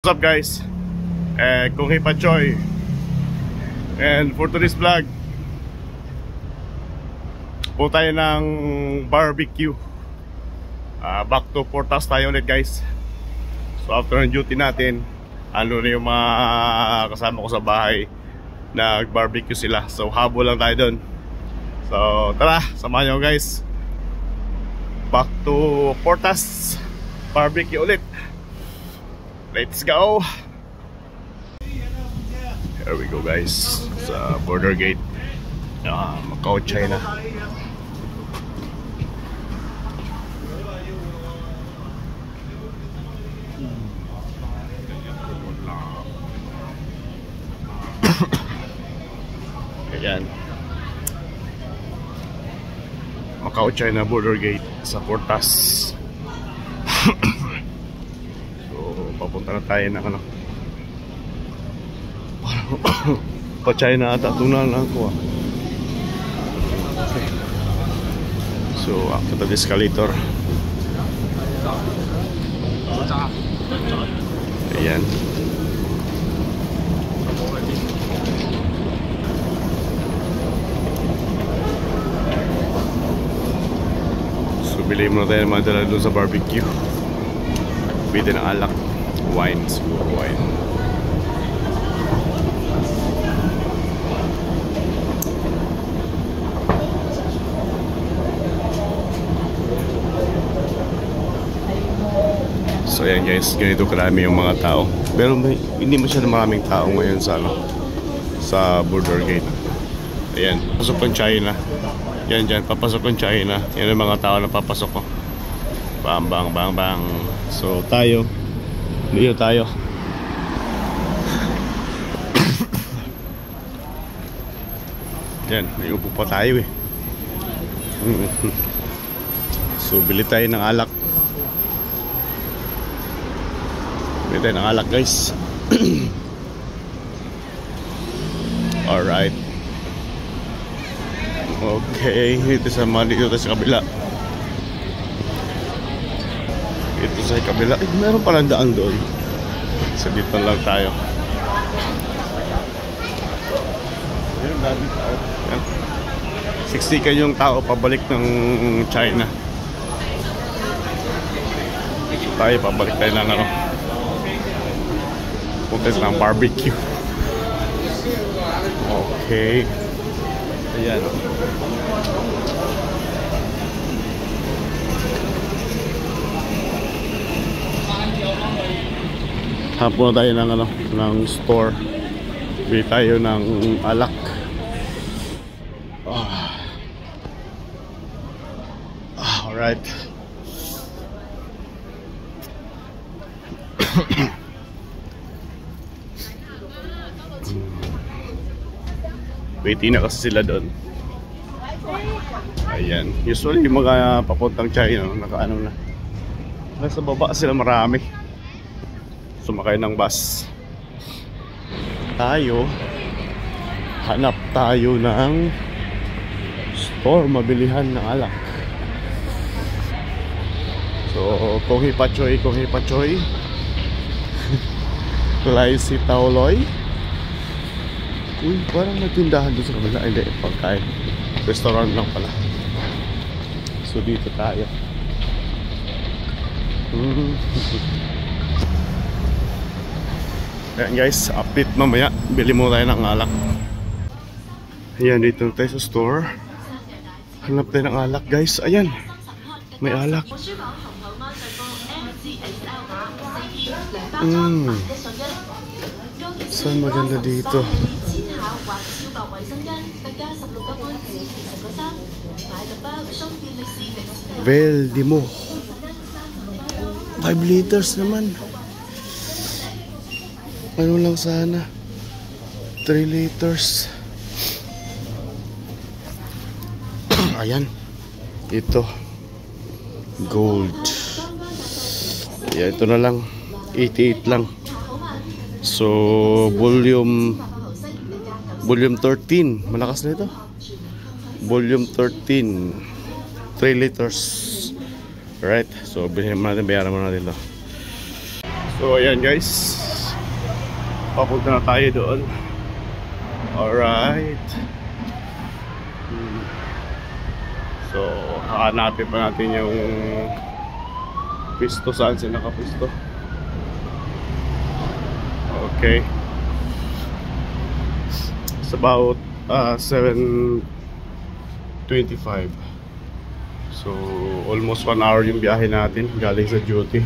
What's up guys? Kung Hipa Choy. And for today's vlog, po tayo ng barbecue. Back to Portas tayo ulit guys. So after ng duty natin, ano na yung mga kasama ko sa bahay, nag-barbecue sila. So habol lang tayo dun. So tara, samahan nyo guys. Back to Portas barbecue ulit. Let's go. Here we go guys. Sa border gate, Macau, China. Ayan, Macau, China border gate sa Portas. Papunta na tayo ng ano pa China ata. Tunan lang ko Okay. So after the escalator, ayan, so bili mo na tayo ng mga dala doon sa barbecue. Bili ng alak, wine, siguro wine. So ayan guys, ganito karami yung mga tao. Pero hindi masyadong maraming tao ngayon sa ano, sa border gate. Ayan, pasok ng China. Yan dyan, papasok ng China. Yan yung mga tao na papasok ko. Bang bang bang bang. So tayo, dito tayo. Yan, may upo pa tayo eh. So bili tayo ng alak. Bili tayo ng alak guys. Alright. Okay, dito sa kabila. Ito sa kabila. Meron palang daan doon. So dito lang tayo. Meron daming tao. 60 kayong tao pabalik ng China. Tayo pabalik tayo ng ano, punta sa barbecue. Okay. Ayan. Hapon na tayo ng ano, ng store. Bili tayo ng alak. Alright. Waiting na kasi sila doon. Ayan. Usually yung mga papuntang China, nakaano na. Nasa baba sila marami. Sumakay ng bus. Tayo, hanap tayo ng store, mabilihan ng alak. So, Kung Hipa Choy, Kung Hipa Choy. Lai Si Tao Loy. Uy, parang nagtindahan doon sa kabila. Hindi, pagkain. Restaurant lang pala. So, dito tayo. Ayan guys, update mamaya. Bili mo tayo ng alak. Ayan, dito tayo sa store. Hanap tayo ng alak guys. Ayan, may alak. Saan maganda dito? Veldimo 5 liters naman. Ano lang sana 3 liters. Ayan, ito gold. Yeah, ito na lang 88 lang. So volume 13, malakas na ito. Volume 13, 3 liters. Right, so bilhin natin, bayaran mo natin ito. So ayan guys, Papunta na tayo doon. Alright. So, hahanapin pa natin yung pisto. Saan sila nakapisto? Okay. It's about 7:25. So, almost 1 hour yung biyahe natin galing sa duty.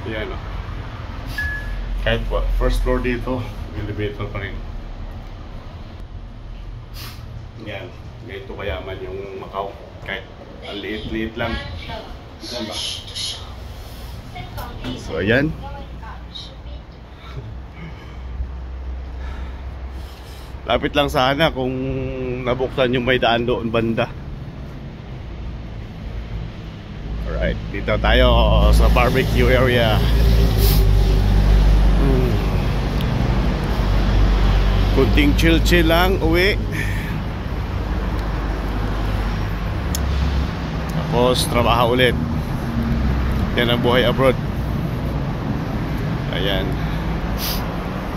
Yan o. Kahit first floor dito, elevator pa rin. Yan. Ganito kayaman yung Macau. Kahit ang liit-liit lang. So, ayan. Lapit lang sana kung nabuksan yung may daan doon banda. Alright, dito tayo sa barbecue area. Kunting chill-chill lang, uwi. Tapos trabaho ulit. Yan ang buhay abroad. Ayan.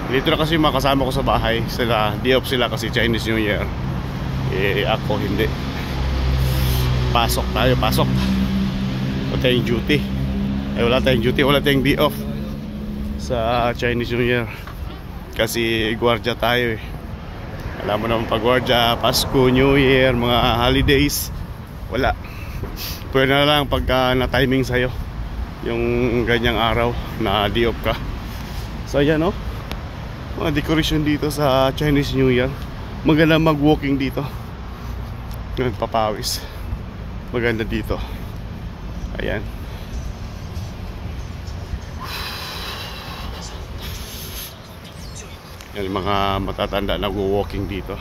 Dito na kasi makasama ko sa bahay. Sila, day off sila kasi Chinese New Year. Eh ako hindi. Pasok tayo, pasok. Wala tayong duty. Wala tayong duty, wala tayong day off sa Chinese New Year. Kasi gwardiya tayo eh. Alam mo naman pag gwardiya, Pasko, New Year, mga holidays, wala. Pwede na lang pagka na-timing sa'yo yung ganyang araw na day off ka. So ayan o, mga decoration dito sa Chinese New Year. Maganda mag-walking dito. Ngayon papawis. Maganda dito. Ayan. Yan mga matatanda nag-walking dito.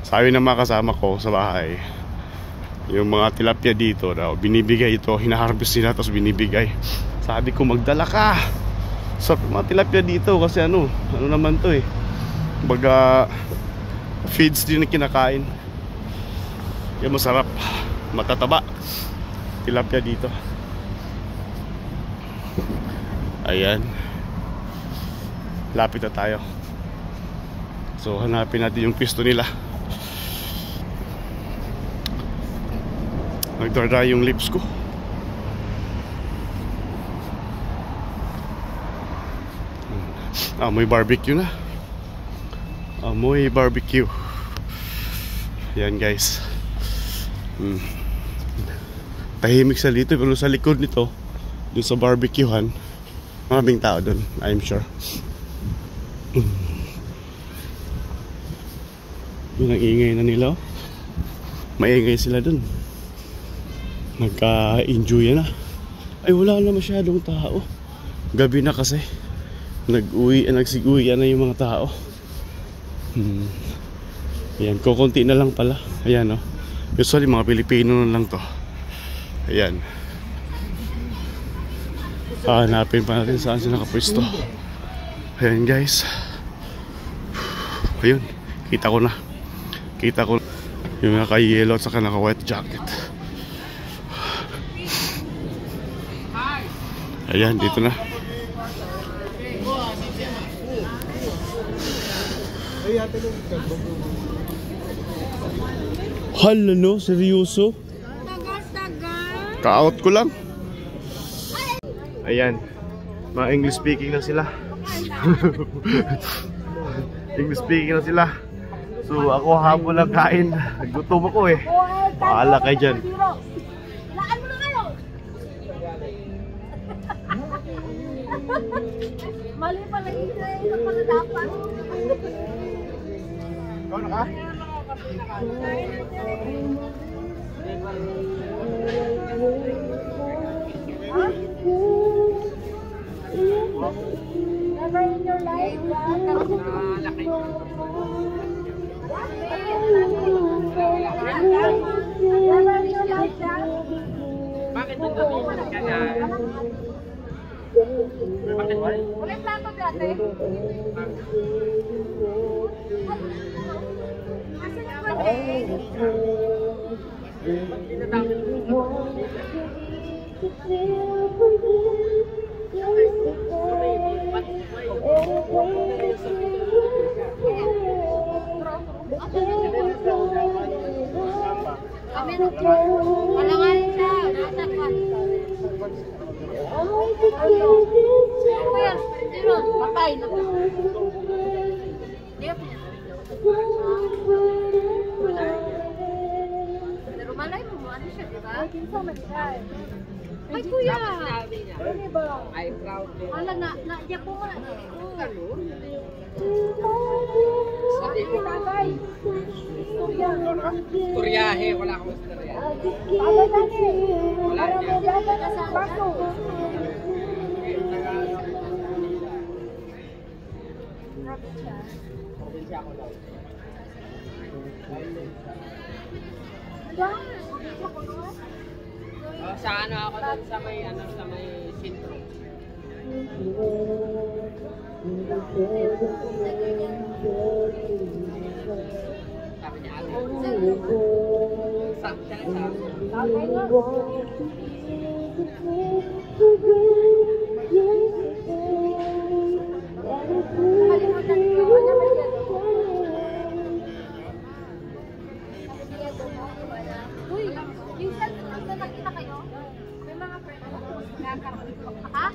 Sabi ng mga kasama ko sa bahay, yung mga tilapia dito daw, binibigay ito, hinaharvest nila tapos binibigay. Sabi ko magdala ka sa mga tilapia dito kasi ano naman to eh. Baga feeds din na kinakain. Yan masarap, matataba tilapia dito. Ayan. Lapit na tayo. So hanapin natin yung pisto nila. Nagdara yung lips ko. Amoy barbecue na. Amoy barbecue. Yan guys. Tahimik sa dito pero sa likod nito, dun sa barbecuehan, maraming tao dun, I'm sure. Yun ang ingay na nila. Maingay sila dun. Nagka-enjoy na. Ay wala na masyadong tao. Gabi na kasi. Nagsig-uwi na yung mga tao. Ayan, kukunti na lang pala. Ayan o. Usually mga Pilipino na lang to. Ayan. Hanapin pa natin saan sila nakapwesto. Ayan guys. Ayun, kita ko na. Kita ko yung naka-yellow at saka naka-white jacket. Ayan, dito na. Hala no, seryoso? Ka-out ko lang. Ayan, mga English speaking na sila. English speaking na sila. So ako hapon lang kain. Gutom ako eh. Bahala kayo dyan. Laan mo na kayo. Mali pala ito pala dapat. Ikaw na ka? Never in your life. Bakit ang gabi mo nagkagaya? Bakit ba? Ulit plato dati. Asan yung pwede? Kami na po. Alanganin siya. Nasa ka. Ano yan? Sino? Patay na po. Hindi po niya. Pero malay mo, ano siya, di ba? Ay, kuya! Ay, proud. Wala na, diyan po mo na. Turyahe, wala akong istorya. Wala niya. Probinsya ko daw. Sa ano ako doon sa may sentro. Sabi niya ate. Sabi siya Kalimutan ko, ano ba yan? Uy, minsan nung nakita kayo, may mga friends ko, nakakaroon ko. Ha?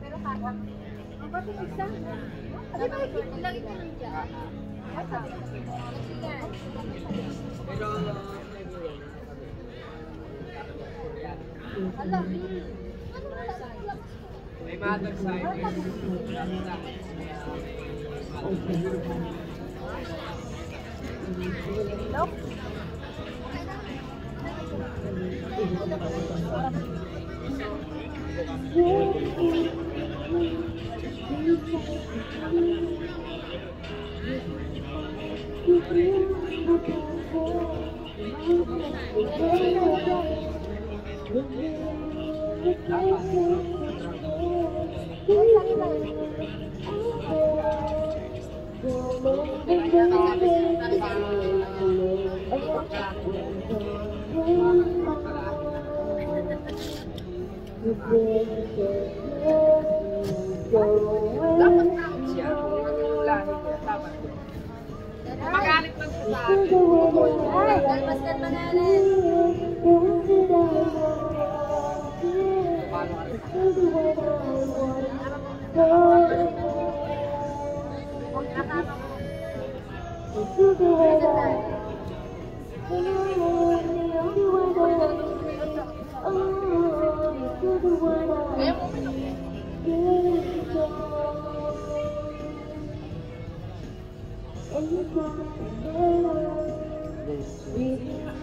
Pero kakak. Ang ba't yung isa? Di ba, lagi ko rin dyan. Pero Alam, ano ba lang? may mother side. Nope. Dapat takot siya. Yung lahi niya. Tama. Magalit lang siya sa akin. Ay, dalmasdan mananin. Paano ka rin? Huwag nakama mo. And you